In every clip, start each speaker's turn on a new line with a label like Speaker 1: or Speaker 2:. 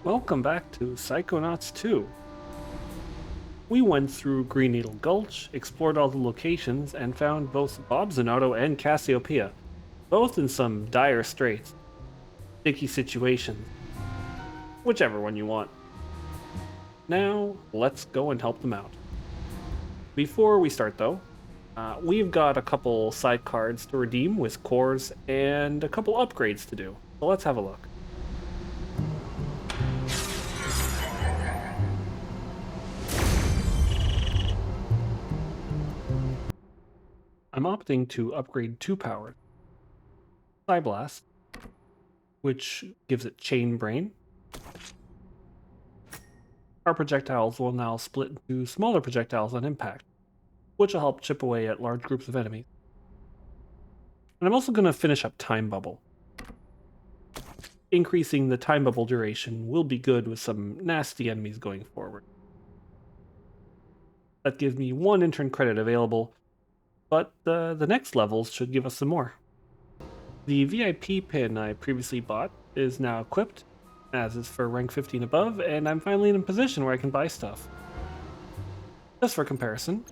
Speaker 1: Welcome back to Psychonauts 2. We went through Green Needle Gulch, explored all the locations, and found both Bob Zanotto and Cassiopeia, both in some dire straits, sticky situations, whichever one you want. Now, let's go and help them out. Before we start though, we've got a couple side cards to redeem with cores and a couple upgrades to do, so let's have a look. I'm opting to upgrade 2 powers. Psyblast, which gives it Chain Brain. Our projectiles will now split into smaller projectiles on impact, which will help chip away at large groups of enemies. And I'm also going to finish up Time Bubble. Increasing the Time Bubble duration will be good with some nasty enemies going forward. That gives me 1 intern credit available, but the next levels should give us some more. The VIP pin I previously bought is now equipped, as is for rank 15 above, and I'm finally in a position where I can buy stuff. Just for comparison,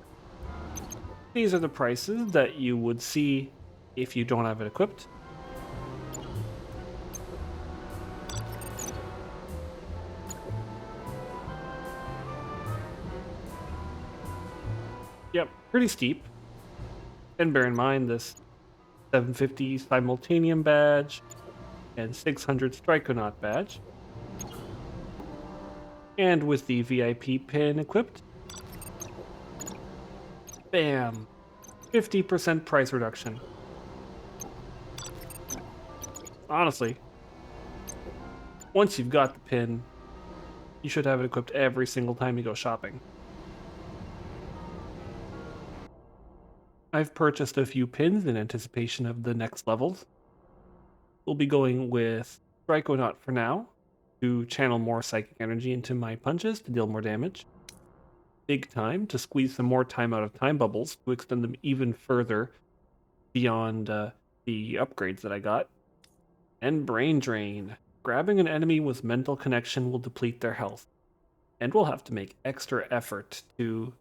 Speaker 1: these are the prices that you would see if you don't have it equipped. Yep, pretty steep. And bear in mind this 750 Simultaneum badge and 600 Psychonaut badge. And with the VIP pin equipped, bam! 50% price reduction. Honestly, once you've got the pin, you should have it equipped every single time you go shopping. I've purchased a few pins in anticipation of the next levels. We'll be going with Psychonaut for now, to channel more psychic energy into my punches to deal more damage. Big Time to squeeze some more time out of Time Bubbles to extend them even further beyond the upgrades that I got. And Brain Drain. Grabbing an enemy with mental connection will deplete their health, and we'll have to make extra effort to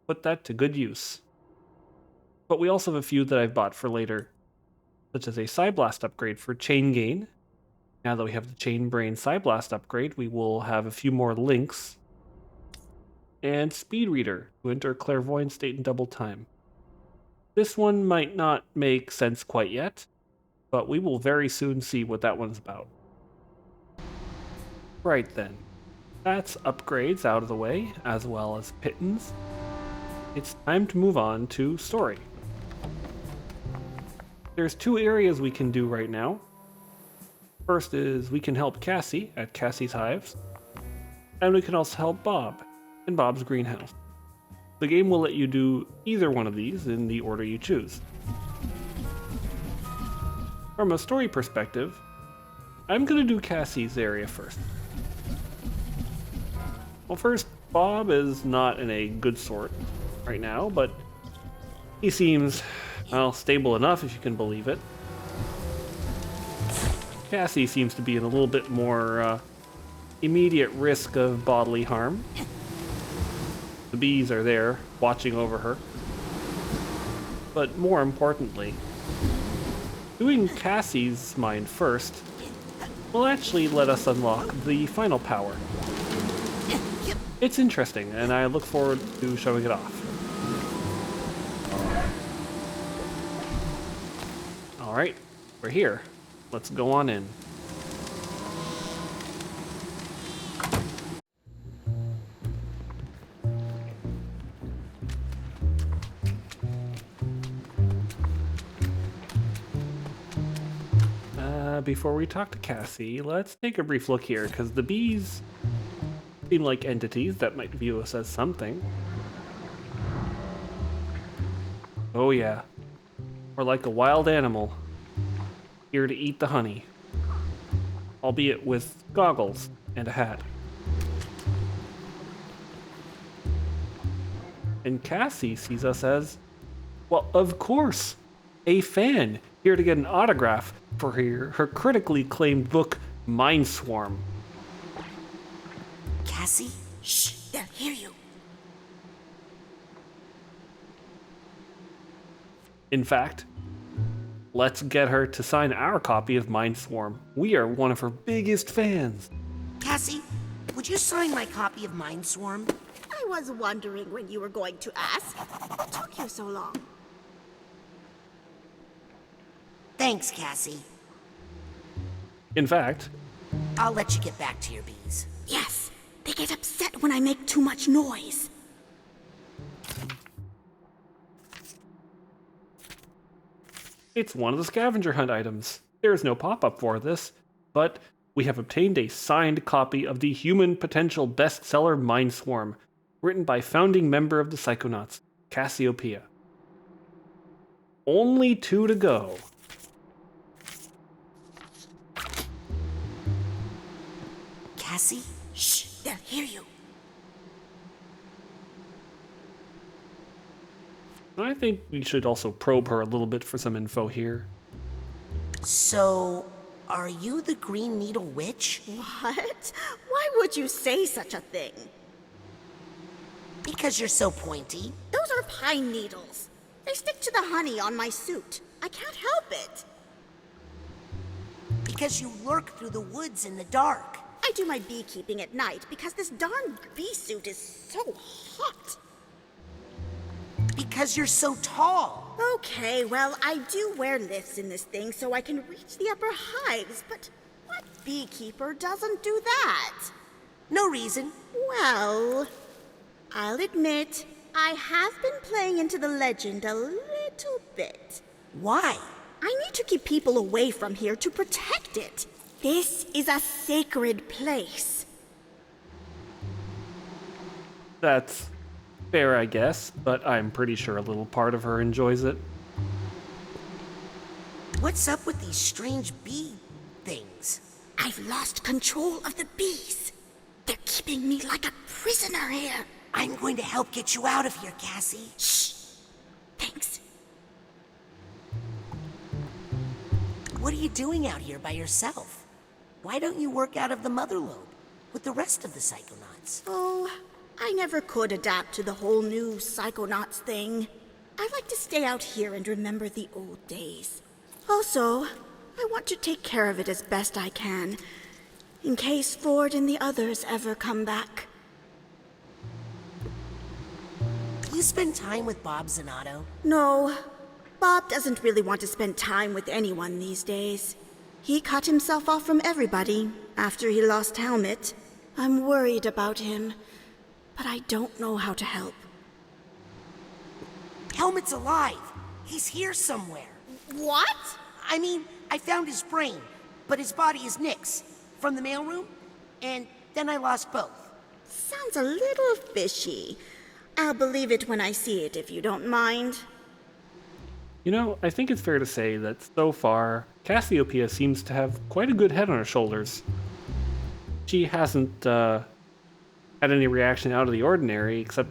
Speaker 1: put that to good use. But we also have a few that I've bought for later, such as a Psyblast upgrade for Chain Gain. Now that we have the Chain Brain Psyblast upgrade, we will have a few more links. And Speed Reader to enter Clairvoyant state in double time. This one might not make sense quite yet, but we will very soon see what that one's about. Right then, that's upgrades out of the way, as well as pittance. It's time to move on to story. There's 2 areas we can do right now. First is we can help Cassie at Cassie's Hives, and we can also help Bob in Bob's greenhouse. The game will let you do either one of these in the order you choose. From a story perspective, I'm going to do Cassie's area first. Well, first, Bob is not in a good sort right now, but he seems, well, stable enough if you can believe it. Cassie seems to be in a little bit more immediate risk of bodily harm. The bees are there, watching over her. But more importantly, doing Cassie's mind first will actually let us unlock the final power. It's interesting, and I look forward to showing it off. Alright, we're here. Let's go on in. Before we talk to Cassie, let's take a brief look here, because the bees seem like entities that might view us as something. Oh yeah, or like a wild animal, here to eat the honey, albeit with goggles and a hat. And Cassie sees us as, well, of course, a fan, here to get an autograph for her critically acclaimed book, Mind Swarm.
Speaker 2: Cassie? Shh, they'll hear you.
Speaker 1: In fact, let's get her to sign our copy of Mindswarm. We are one of her biggest fans.
Speaker 2: Cassie, would you sign my copy of Mindswarm?
Speaker 3: I was wondering when you were going to ask. What took you so long?
Speaker 2: Thanks, Cassie.
Speaker 1: In fact,
Speaker 2: I'll let you get back to your bees.
Speaker 3: Yes, they get upset when I make too much noise.
Speaker 1: it's one of the scavenger hunt items. There is no pop-up for this, but we have obtained a signed copy of the human potential bestseller Mindswarm, written by founding member of the Psychonauts, Cassiopeia. Only 2 to go.
Speaker 2: Cassie? Shh, they'll hear you.
Speaker 1: I think we should also probe her a little bit for some info here.
Speaker 2: So, are you the Green Needle Witch?
Speaker 3: What? Why would you say such a thing?
Speaker 2: Because you're so pointy.
Speaker 3: Those are pine needles. They stick to the honey on my suit. I can't help it.
Speaker 2: Because you lurk through the woods in the dark.
Speaker 3: I do my beekeeping at night because this darn bee suit is so hot.
Speaker 2: Because you're so tall.
Speaker 3: Okay, well, I do wear lifts in this thing so I can reach the upper hives, but what beekeeper doesn't do that?
Speaker 2: No reason.
Speaker 3: Well, I'll admit, I have been playing into the legend a little bit.
Speaker 2: Why?
Speaker 3: I need to keep people away from here to protect it. This is a sacred place.
Speaker 1: That's fair, I guess, but I'm pretty sure a little part of her enjoys it.
Speaker 2: What's up with these strange bee things?
Speaker 3: I've lost control of the bees. They're keeping me like a prisoner here.
Speaker 2: I'm going to help get you out of here, Cassie.
Speaker 3: Shh. Thanks.
Speaker 2: What are you doing out here by yourself? Why don't you work out of the mother lobe with the rest of the Psychonauts?
Speaker 3: Oh, I never could adapt to the whole new Psychonauts thing. I like to stay out here and remember the old days. Also, I want to take care of it as best I can, in case Ford and the others ever come back.
Speaker 2: You spend time with Bob Zanotto?
Speaker 3: No, Bob doesn't really want to spend time with anyone these days. He cut himself off from everybody after he lost Helmet. I'm worried about him, but I don't know how to help.
Speaker 2: Helmet's alive. He's here somewhere.
Speaker 3: What?
Speaker 2: I mean, I found his brain, but his body is Nick's from the mailroom, and then I lost both.
Speaker 3: Sounds a little fishy. I'll believe it when I see it, if you don't mind.
Speaker 1: You know, I think it's fair to say that so far, Cassiopeia seems to have quite a good head on her shoulders. She hasn't had any reaction out of the ordinary except,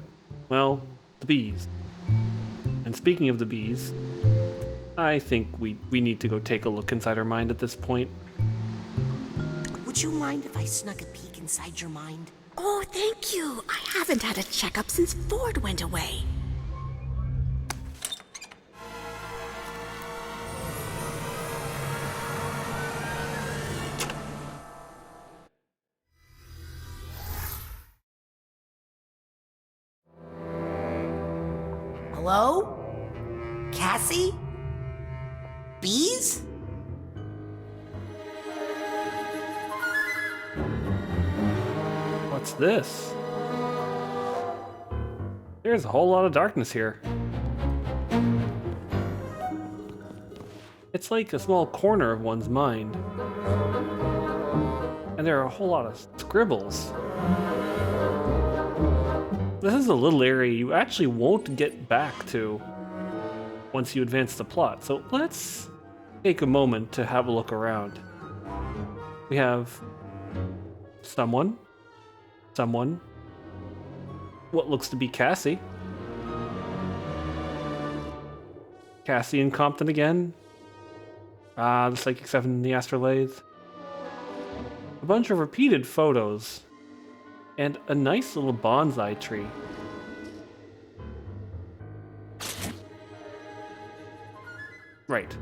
Speaker 1: well, the bees. And speaking of the bees, I think we need to go take a look inside her mind at this point.
Speaker 2: Would you mind if I snuck a peek inside your mind?
Speaker 3: Oh, thank you. I haven't had a checkup since Ford went away.
Speaker 2: Hello? Cassie? Bees?
Speaker 1: What's this? There's a whole lot of darkness here. It's like a small corner of one's mind. And there are a whole lot of scribbles. This is a little area you actually won't get back to once you advance the plot, so let's take a moment to have a look around. We have someone, what looks to be Cassie. Cassie and Compton again. The Psychic 7 in the Astrolabe. A bunch of repeated photos. and a nice little bonsai tree. Right.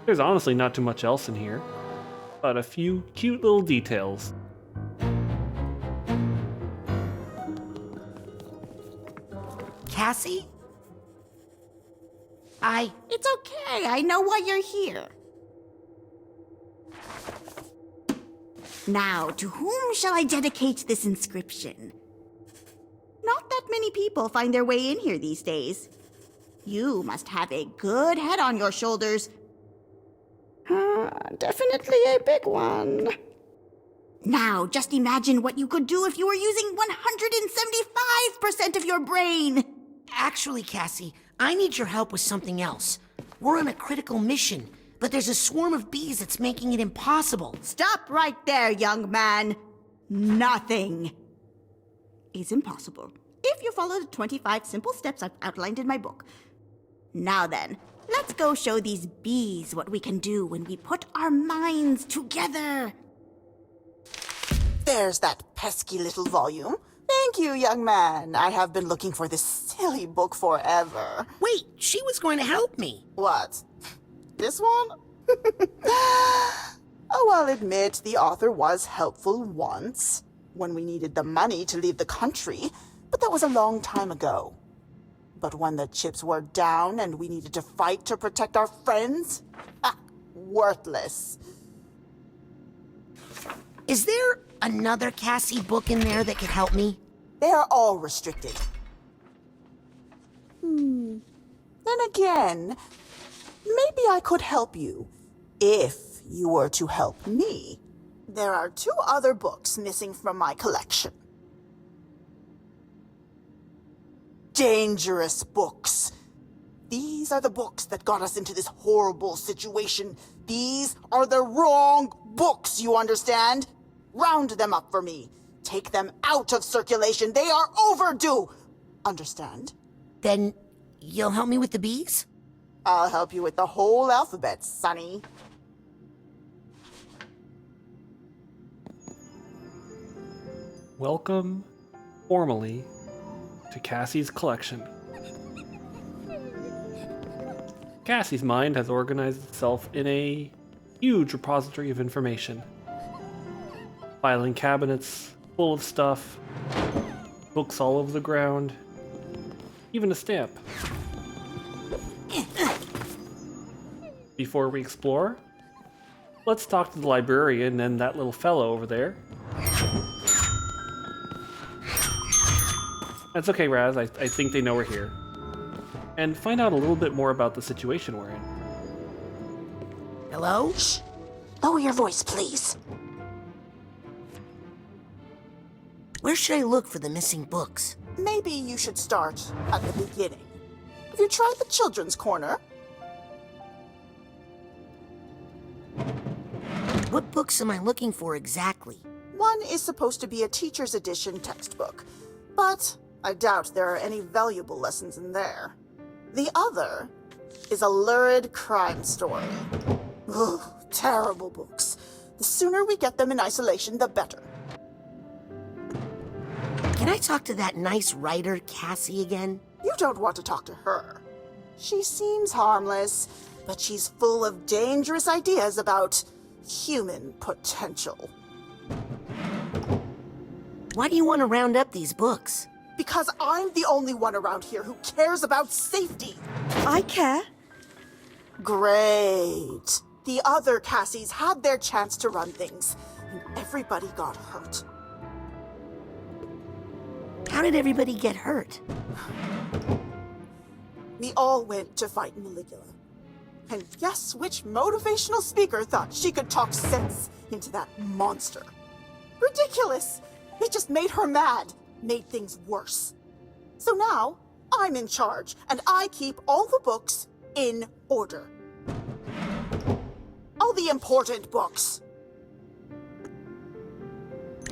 Speaker 1: There's honestly not too much else in here, but a few cute little details.
Speaker 2: Cassie?
Speaker 3: It's okay. I know why you're here. Now, to whom shall I dedicate this inscription? Not that many people find their way in here these days. You must have a good head on your shoulders. Definitely a big one. Now, just imagine what you could do if you were using 175% of your brain.
Speaker 2: Actually, Cassie, I need your help with something else. We're on a critical mission, but there's a swarm of bees that's making it impossible.
Speaker 3: Stop right there, young man. Nothing is impossible if you follow the 25 simple steps I've outlined in my book. Now then, let's go show these bees what we can do when we put our minds together.
Speaker 4: There's that pesky little volume. Thank you, young man. I have been looking for this silly book forever.
Speaker 2: Wait, she was going to help me.
Speaker 4: What? This one? Oh, I'll admit the author was helpful once, when we needed the money to leave the country, but that was a long time ago. But when the chips were down and we needed to fight to protect our friends? Worthless.
Speaker 2: Is there another Cassie book in there that could help me?
Speaker 4: They are all restricted. Then again, maybe I could help you, if you were to help me. There are 2 other books missing from my collection. Dangerous books. These are the books that got us into this horrible situation. These are the wrong books, you understand? Round them up for me. Take them out of circulation. They are overdue. Understand?
Speaker 2: Then you'll help me with the bees?
Speaker 4: I'll help you with the whole alphabet, sonny.
Speaker 1: Welcome, formally, to Cassie's collection. Cassie's mind has organized itself in a huge repository of information. Filing cabinets full of stuff, books all over the ground, even a stamp. Before we explore, let's talk to the librarian and that little fellow over there. That's okay, Raz. I think they know we're here. And find out a little bit more about the situation we're in.
Speaker 2: Hello?
Speaker 4: Shh. Lower your voice, please.
Speaker 2: Where should I look for the missing books?
Speaker 4: Maybe you should start at the beginning. Have you tried the children's corner?
Speaker 2: What books am I looking for exactly?
Speaker 4: One is supposed to be a teacher's edition textbook, but I doubt there are any valuable lessons in there. The other is a lurid crime story. Ugh, terrible books. The sooner we get them in isolation, the better.
Speaker 2: Can I talk to that nice writer, Cassie, again?
Speaker 4: You don't want to talk to her. She seems harmless, but she's full of dangerous ideas about human potential.
Speaker 2: Why do you want to round up these books?
Speaker 4: Because I'm the only one around here who cares about safety.
Speaker 3: I care.
Speaker 4: Great. The other Cassies had their chance to run things, and everybody got hurt.
Speaker 2: How did everybody get hurt?
Speaker 4: We all went to fight Maligula. And guess which motivational speaker thought she could talk sense into that monster? Ridiculous! It just made her mad, made things worse. So now, I'm in charge, and I keep all the books in order. All the important books.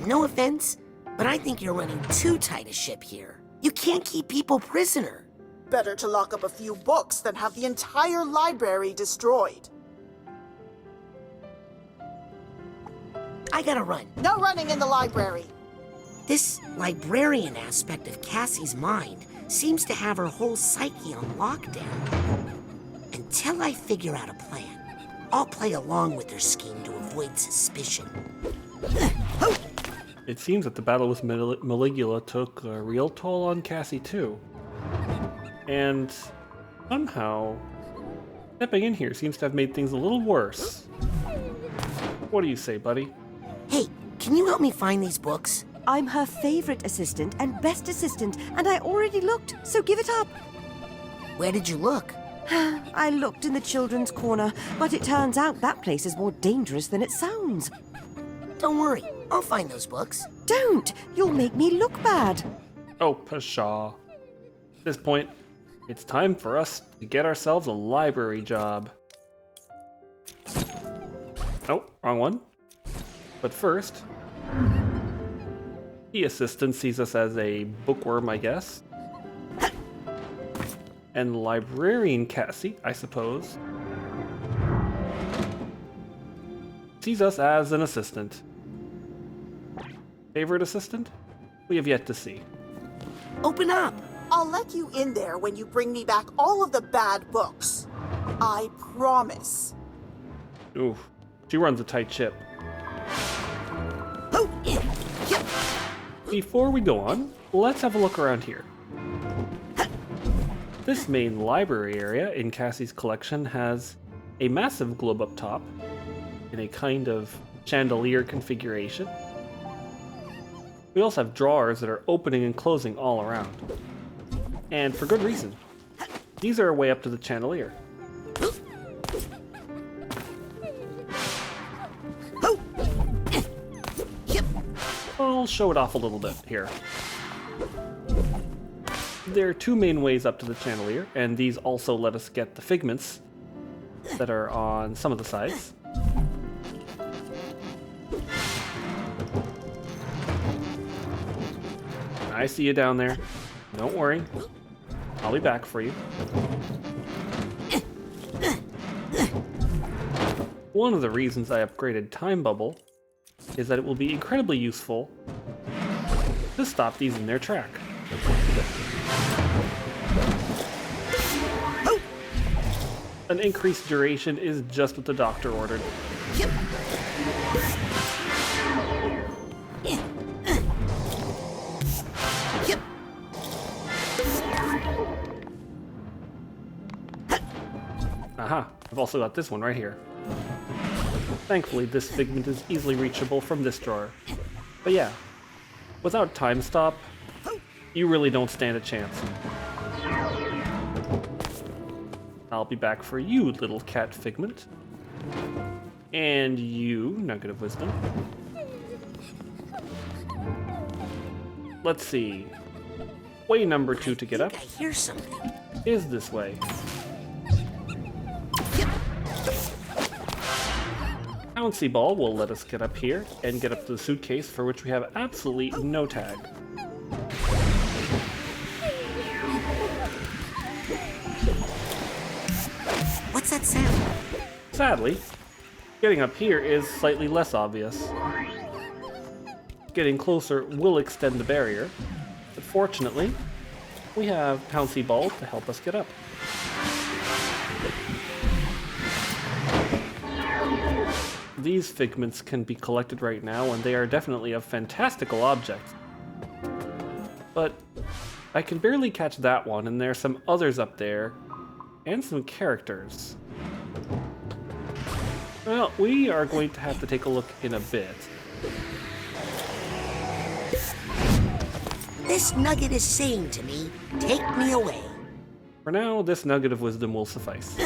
Speaker 2: No offense, but I think you're running too tight a ship here. You can't keep people prisoner.
Speaker 4: Better to lock up a few books than have the entire library destroyed.
Speaker 2: I gotta run.
Speaker 4: No running in the library.
Speaker 2: This librarian aspect of Cassie's mind seems to have her whole psyche on lockdown. Until I figure out a plan, I'll play along with her scheme to avoid suspicion.
Speaker 1: It seems that the battle with Maligula took a real toll on Cassie too. And somehow, stepping in here seems to have made things a little worse. What do you say, buddy?
Speaker 2: Hey, can you help me find these books?
Speaker 5: I'm her favorite assistant and best assistant, and I already looked, so give it up.
Speaker 2: Where did you look?
Speaker 5: I looked in the children's corner, but it turns out that place is more dangerous than it sounds.
Speaker 2: Don't worry, I'll find those books.
Speaker 5: Don't! You'll make me look bad.
Speaker 1: Oh, pshaw. At this point, it's time for us to get ourselves a library job. Oh, wrong one. But first, the assistant sees us as a bookworm, I guess. And librarian Cassie, I suppose, sees us as an assistant. Favorite assistant? We have yet to see.
Speaker 2: Open up!
Speaker 4: I'll let you in there when you bring me back all of the bad books. I promise.
Speaker 1: Ooh, she runs a tight ship. Before we go on, let's have a look around here. This main library area in Cassie's collection has a massive globe up top in a kind of chandelier configuration. We also have drawers that are opening and closing all around. And for good reason. These are way up to the chandelier. I'll show it off a little bit here. There are two main ways up to the chandelier, and these also let us get the figments that are on some of the sides. I see you down there. Don't worry. I'll be back for you. One of the reasons I upgraded Time Bubble is that it will be incredibly useful to stop these in their track. An increased duration is just what the doctor ordered. Aha, I've also got this one right here. Thankfully, this figment is easily reachable from this drawer. But yeah, without Time Stop, you really don't stand a chance. I'll be back for you, little cat figment. And you, Nugget of Wisdom. Let's see. Way number 2 to get up
Speaker 2: I hear something.
Speaker 1: is this way. Bouncy Ball will let us get up here and get up to the suitcase, for which we have absolutely no tag.
Speaker 2: What's that sound?
Speaker 1: Sadly, getting up here is slightly less obvious. Getting closer will extend the barrier, but fortunately, we have Pouncy Ball to help us get up. These figments can be collected right now, and they are definitely a fantastical object. But I can barely catch that one, and there are some others up there, and some characters. Well, we are going to have to take a look in a bit.
Speaker 2: This nugget is saying to me, take me away.
Speaker 1: For now, this nugget of wisdom will suffice.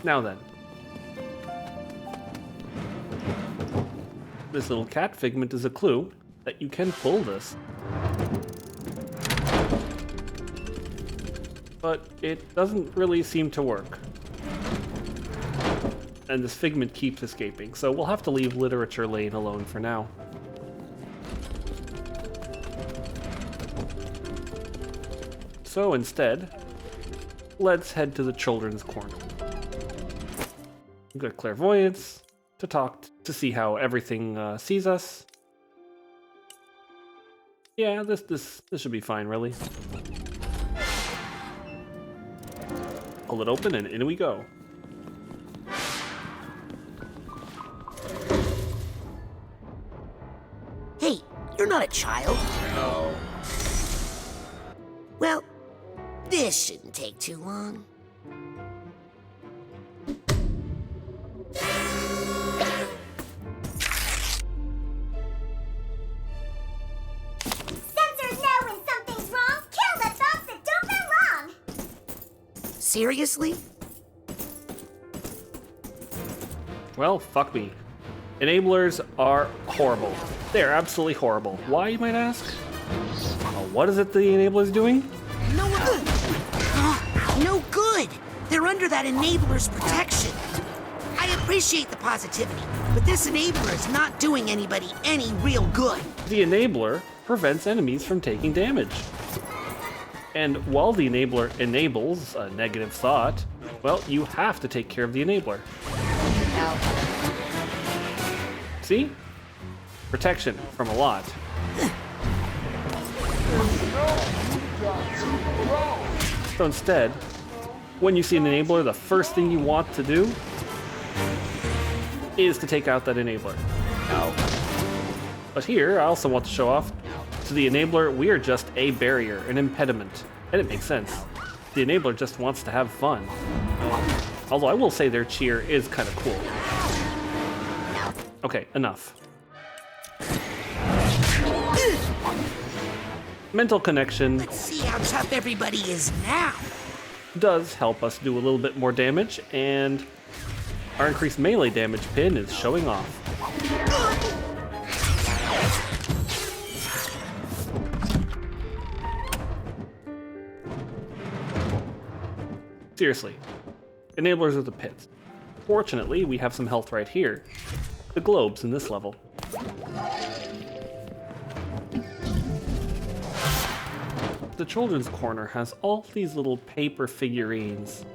Speaker 1: Now then. This little cat figment is a clue that you can pull this. But it doesn't really seem to work. And this figment keeps escaping, so we'll have to leave Literature Lane alone for now. So instead, let's head to the children's corner. We've got clairvoyance to talk to see how everything sees us, Yeah, this should be fine, really. Pull it open and in we go.
Speaker 2: Hey, you're not a child.
Speaker 1: No.
Speaker 2: Well, this shouldn't take too long.
Speaker 6: Sensors know when something's wrong. Kill the thoughts that don't belong.
Speaker 2: Seriously?
Speaker 1: Well, fuck me. Enablers are horrible. They are absolutely horrible. Why, you might ask? What is it the enabler's doing?
Speaker 2: No good. No good. They're under that enabler's protection. I appreciate the positivity, but this enabler is not doing anybody any real good.
Speaker 1: The enabler prevents enemies from taking damage. And while the enabler enables a negative thought, well, you have to take care of the enabler. See? Protection from a lot. So instead, when you see an enabler, the first thing you want to do is to take out that enabler. But here, I also want to show off to the enabler, we are just a barrier, an impediment. And it makes sense. The enabler just wants to have fun. Although I will say their cheer is kind of cool. Okay, enough. Mental connection
Speaker 2: Let's see how tough everybody is now.
Speaker 1: does help us do a little bit more damage, and our increased melee damage pin is showing off. Seriously, enablers are the pits. Fortunately, we have some health right here. The globes in this level. The children's corner has all these little paper figurines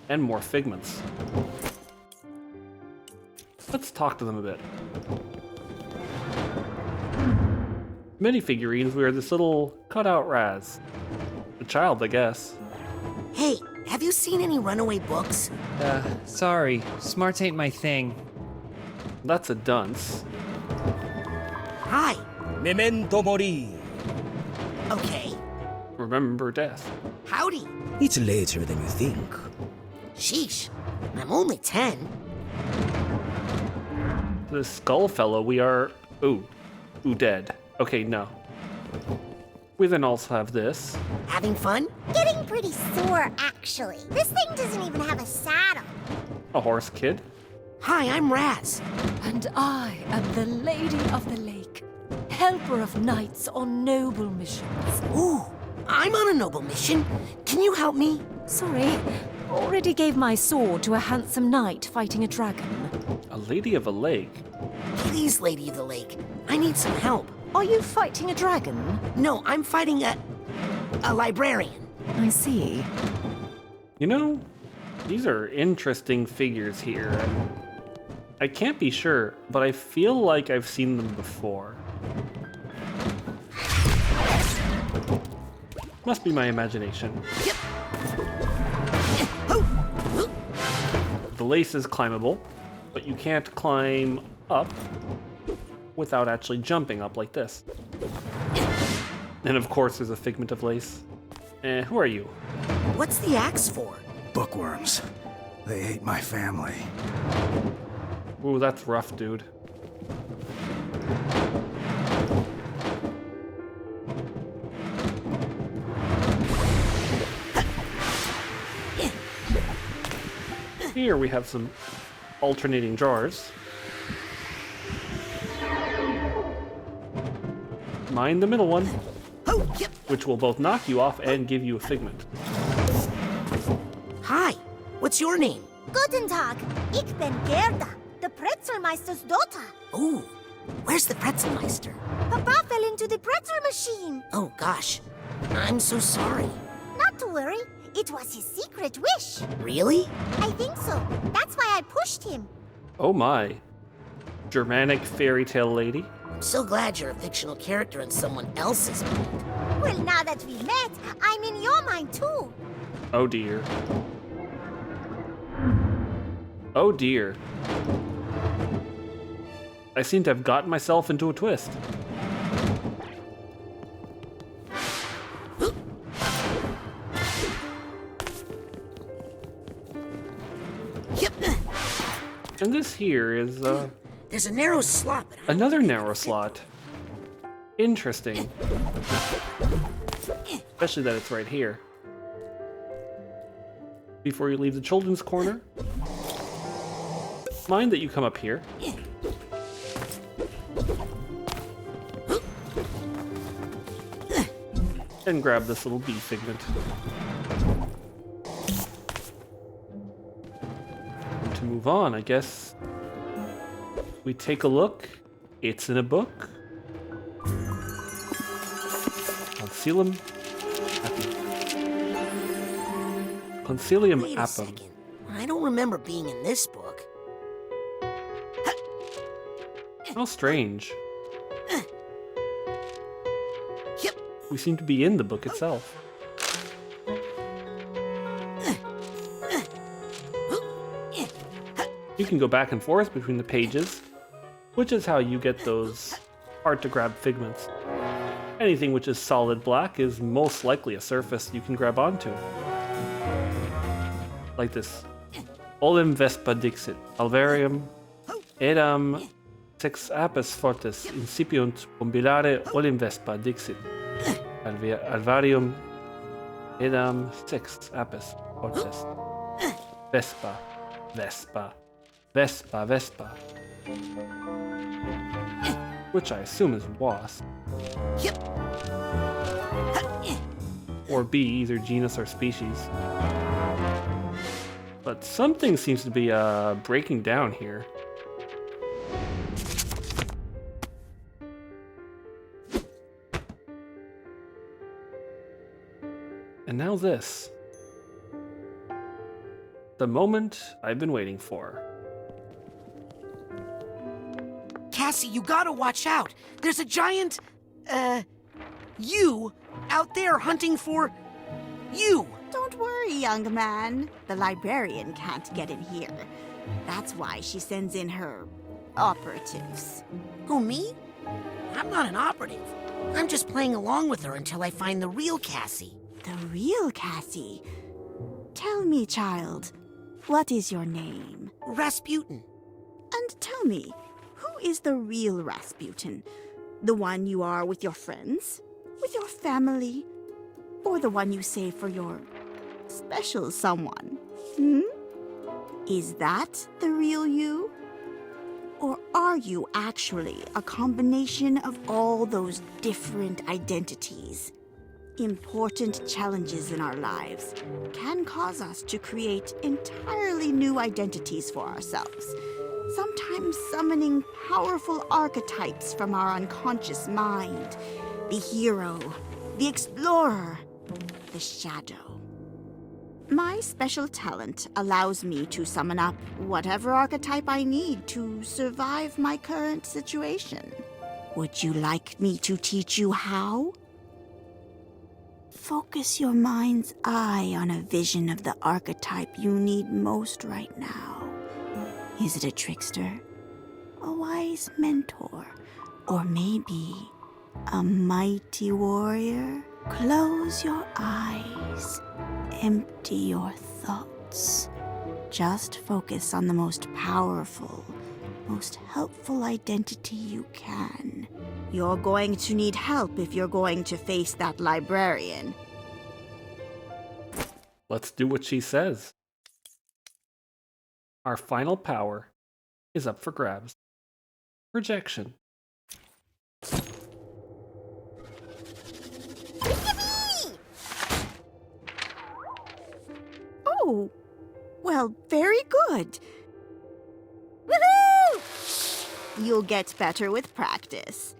Speaker 1: and more figments. Let's talk to them a bit. Many figurines wear this little cutout Raz. A child, I guess.
Speaker 2: Hey, have you seen any runaway books?
Speaker 7: Sorry. Smarts ain't my thing.
Speaker 1: That's a dunce.
Speaker 2: Hi.
Speaker 8: Memento mori.
Speaker 2: Okay.
Speaker 1: Remember death.
Speaker 2: Howdy.
Speaker 8: It's later than you think.
Speaker 2: Sheesh. I'm only 10.
Speaker 1: This skull fellow, we are... Ooh, dead. Okay, no. We then also have this.
Speaker 2: Having fun?
Speaker 6: Getting pretty sore, actually. This thing doesn't even have a saddle.
Speaker 1: A horse kid.
Speaker 2: Hi, I'm Raz.
Speaker 9: And I am the Lady of the Lake, helper of knights on noble missions.
Speaker 2: Ooh, I'm on a noble mission. Can you help me?
Speaker 9: Sorry, already gave my sword to a handsome knight fighting a dragon.
Speaker 1: A lady of a lake.
Speaker 2: Please, Lady of the Lake. I need some help.
Speaker 9: Are you fighting a dragon?
Speaker 2: No, I'm fighting a librarian.
Speaker 9: I see.
Speaker 1: You know, these are interesting figures here. I can't be sure, but I feel like I've seen them before. Must be my imagination.
Speaker 2: Yep.
Speaker 1: The lace is climbable, but you can't climb up without actually jumping up like this. And of course there's a figment of lace. Who are you?
Speaker 2: What's the axe for?
Speaker 10: Bookworms. They ate my family.
Speaker 1: Ooh, that's rough, dude. Here we have some alternating jars. Mind the middle one,
Speaker 2: Oh, yep.
Speaker 1: which will both knock you off and give you a figment.
Speaker 2: Hi. What's your name?
Speaker 6: Guten Tag. Ich bin Gerda, the Pretzelmeister's daughter.
Speaker 2: Ooh, where's the Pretzelmeister?
Speaker 6: Papa fell into the pretzel machine.
Speaker 2: Oh, gosh. I'm so sorry.
Speaker 6: Not to worry. It was his secret wish.
Speaker 2: Really?
Speaker 6: I think so. That's why I pushed him.
Speaker 1: Oh my. Germanic fairy tale lady.
Speaker 2: I'm so glad you're a fictional character in someone else's mind.
Speaker 6: Well, now that we met, I'm in your mind too.
Speaker 1: Oh dear. Oh dear. I seem to have gotten myself into a twist. And this here is,
Speaker 2: There's a narrow slot. But
Speaker 1: another narrow slot. Interesting. Especially that it's right here. Before you leave the children's corner, mind that you come up here. And grab this little bee figment. And to move on, I guess we take a look. It's in a book. Concilium
Speaker 2: wait a
Speaker 1: Appum.
Speaker 2: second. I don't remember being in this book.
Speaker 1: How strange. We seem to be in the book itself. You can go back and forth between the pages, which is how you get those hard-to-grab figments. Anything which is solid black is most likely a surface you can grab onto. Like this. Olim vespa dixit, alvarium, edam sex apis fortis, incipiunt bombilare olim vespa dixit, alvarium, edam sex apis fortis, vespa, vespa, vespa, vespa. Which I assume is wasp. Or bee, either genus or species. But something seems to be breaking down here. And now this. The moment I've been waiting for.
Speaker 2: Cassie, you gotta watch out. There's a giant, you out there hunting for you.
Speaker 3: Don't worry, young man. The librarian can't get in here. That's why she sends in her operatives.
Speaker 2: Who, me? I'm not an operative. I'm just playing along with her until I find the real Cassie.
Speaker 3: The real Cassie? Tell me, child, what is your name?
Speaker 2: Rasputin.
Speaker 3: And tell me, who is the real Rasputin? The one you are with your friends? With your family? Or the one you save for your special someone? Is that the real you? Or are you actually a combination of all those different identities? Important challenges in our lives can cause us to create entirely new identities for ourselves, sometimes summoning powerful archetypes from our unconscious mind. The hero, the explorer, the shadow. My special talent allows me to summon up whatever archetype I need to survive my current situation. Would you like me to teach you how? Focus your mind's eye on a vision of the archetype you need most right now. Is it a trickster? A wise mentor? Or maybe a mighty warrior? Close your eyes. Empty your thoughts. Just focus on the most powerful, most helpful identity you can. You're going to need help if you're going to face that librarian.
Speaker 1: Let's do what she says. Our final power is up for grabs. Projection.
Speaker 3: Oh, well, very good.
Speaker 6: Woohoo!
Speaker 3: You'll get better with practice.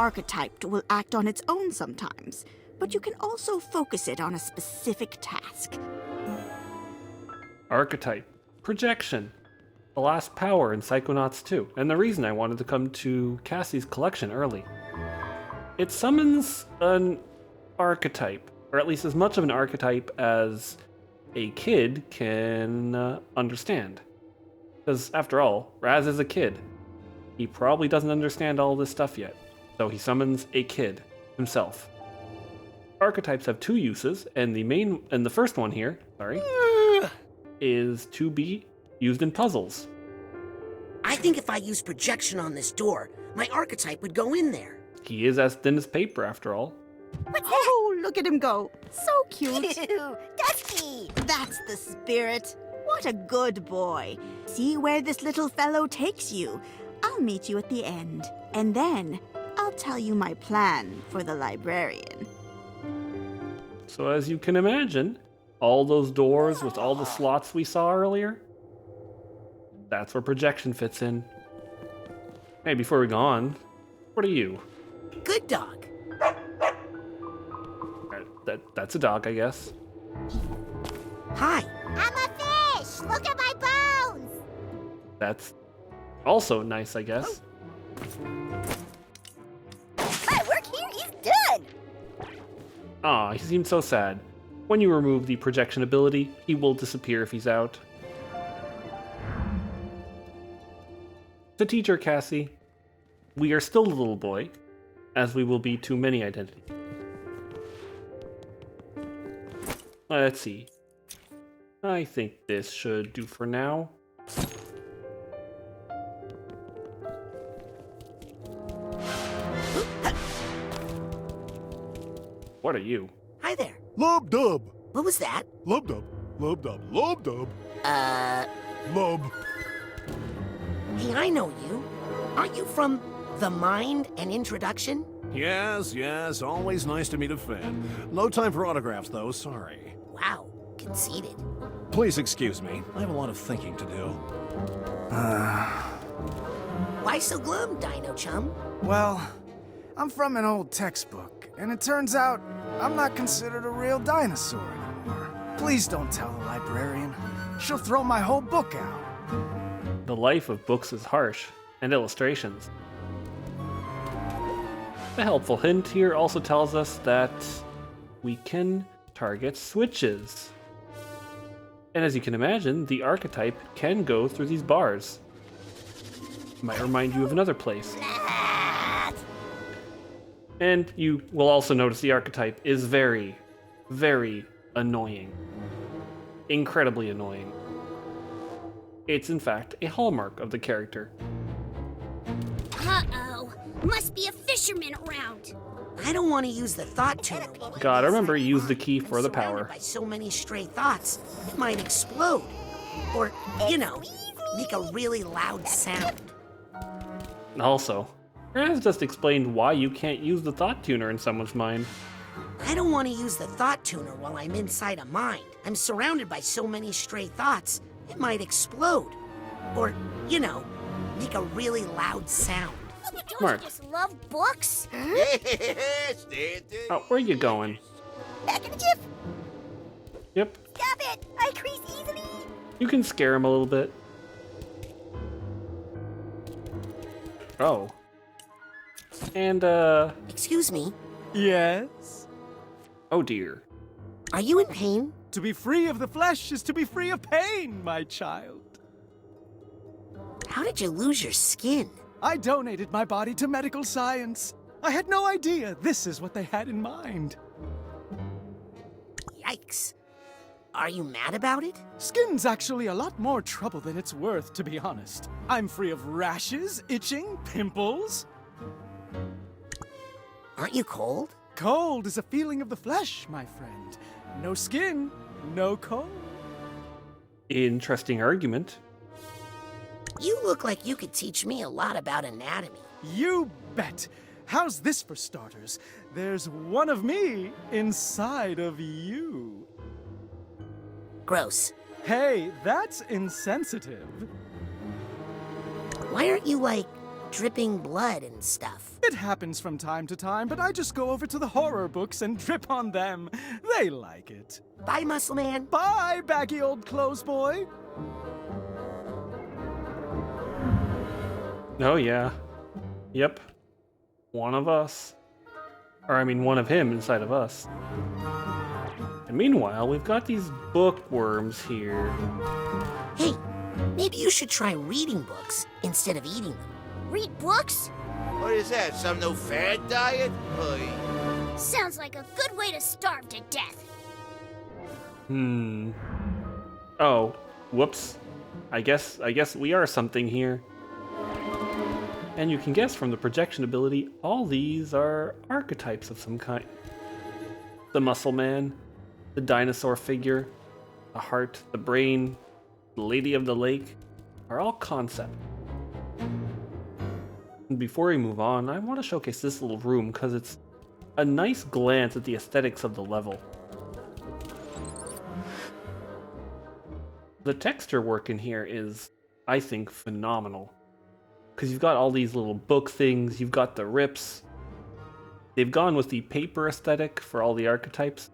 Speaker 3: archetype will act on its own sometimes, but you can also focus it on a specific task.
Speaker 1: Archetype. Projection. The last power in Psychonauts 2, and the reason I wanted to come to Cassie's collection early. It summons an archetype, or at least as much of an archetype as a kid can understand. Because after all, Raz is a kid. He probably doesn't understand all this stuff yet, so he summons a kid himself. Archetypes have two uses, and the first one here, is to be used in puzzles.
Speaker 2: I think if I use projection on this door, my archetype would go in there.
Speaker 1: He is as thin as paper, after all.
Speaker 3: Oh, look at him go. So cute.
Speaker 6: Dusty!
Speaker 3: That's the spirit. What a good boy. See where this little fellow takes you. I'll meet you at the end, and then I'll tell you my plan for the librarian.
Speaker 1: So as you can imagine, all those doors with all the slots we saw earlier, that's where projection fits in. Hey, before we go on, what are you?
Speaker 2: Good dog.
Speaker 1: That's a dog, I guess.
Speaker 2: Hi.
Speaker 6: I'm a fish! Look at my bones!
Speaker 1: That's also nice, I guess.
Speaker 6: My work here is done!
Speaker 1: Aw, he seems so sad. When you remove the projection ability, he will disappear if he's out. The teacher, Cassie. We are still the little boy, as we will be to many identities. Let's see. I think this should do for now. What are you?
Speaker 2: Hi there.
Speaker 10: Lub dub.
Speaker 2: What was that?
Speaker 10: Lub dub. Lub dub. Lub dub. Lub.
Speaker 2: Hey, I know you. Aren't you from The Mind and Introduction?
Speaker 11: Yes, always nice to meet a fan. No time for autographs, though, sorry.
Speaker 2: Wow, conceited.
Speaker 11: Please excuse me. I have a lot of thinking to do.
Speaker 2: Why so glum, Dino Chum?
Speaker 10: Well, I'm from an old textbook, and it turns out I'm not considered a real dinosaur anymore. Please don't tell the librarian. She'll throw my whole book out.
Speaker 1: The life of books is harsh, and illustrations. A helpful hint here also tells us that we can target switches. And as you can imagine, the archetype can go through these bars. Might remind you of another place. And you will also notice the archetype is very, very annoying. Incredibly annoying. It's in fact a hallmark of the character.
Speaker 6: Uh-oh. Must be a fisherman around.
Speaker 2: I don't want to use the thought tuner. While I'm
Speaker 1: Gotta remember,
Speaker 2: inside
Speaker 1: use the
Speaker 2: mine.
Speaker 1: key for
Speaker 2: I'm
Speaker 1: the
Speaker 2: surrounded
Speaker 1: power.
Speaker 2: by so many stray thoughts, it might explode. Or, make a really loud sound.
Speaker 1: Also, Raz just explained why you can't use the thought tuner in someone's mind.
Speaker 2: I don't want to use the thought tuner while I'm inside a mind. I'm surrounded by so many stray thoughts, it might explode. Or, make a really loud sound.
Speaker 6: Don't
Speaker 1: Smart.
Speaker 6: you just love books?
Speaker 1: Oh, where are you going?
Speaker 6: Back in the jiff!
Speaker 1: Yep,
Speaker 6: Stop it! I crease easily!
Speaker 1: you can scare him a little bit. Oh. And,
Speaker 2: Excuse me,
Speaker 12: Yes?
Speaker 1: oh dear.
Speaker 2: are you in pain?
Speaker 12: To be free of the flesh is to be free of pain, my child.
Speaker 2: How did you lose your skin?
Speaker 12: I donated my body to medical science. I had no idea this is what they had in mind.
Speaker 2: Yikes. Are you mad about it?
Speaker 12: Skin's actually a lot more trouble than it's worth, to be honest. I'm free of rashes, itching, pimples.
Speaker 2: Aren't you cold?
Speaker 12: Cold is a feeling of the flesh, my friend. No skin, no cold.
Speaker 1: Interesting argument.
Speaker 2: You look like you could teach me a lot about anatomy.
Speaker 12: You bet. How's this for starters? There's one of me inside of you.
Speaker 2: Gross.
Speaker 12: Hey, that's insensitive.
Speaker 2: Why aren't you, dripping blood and stuff.
Speaker 12: It happens from time to time, but I just go over to the horror books and drip on them. They like it.
Speaker 2: Bye, Muscle Man.
Speaker 12: Bye, baggy old clothes boy.
Speaker 1: Oh, yeah. Yep. One of us. Or, I mean, one of him inside of us. And meanwhile, we've got these bookworms here.
Speaker 2: Hey, maybe you should try reading books instead of eating them.
Speaker 6: Read books?
Speaker 13: What is that, some new fad diet? Oy.
Speaker 6: Sounds like a good way to starve to death.
Speaker 1: Oh, whoops. I guess we are something here. And you can guess from the projection ability, all these are archetypes of some kind. The muscle man, the dinosaur figure, the heart, the brain, the lady of the lake, are all concept. And before we move on, I want to showcase this little room because it's a nice glance at the aesthetics of the level. The texture work in here is, I think, phenomenal. Because you've got all these little book things, you've got the rips. They've gone with the paper aesthetic for all the archetypes.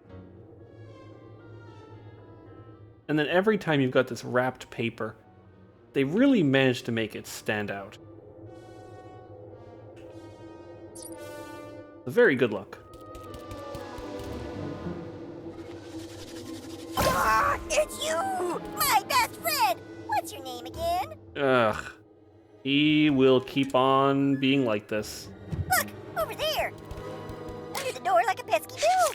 Speaker 1: And then every time you've got this wrapped paper, they really managed to make it stand out. A very good look.
Speaker 6: Ah, it's you! My best friend! What's your name again?
Speaker 1: Ugh. He will keep on being like this.
Speaker 6: Look, over there! Under the door like a pesky bill!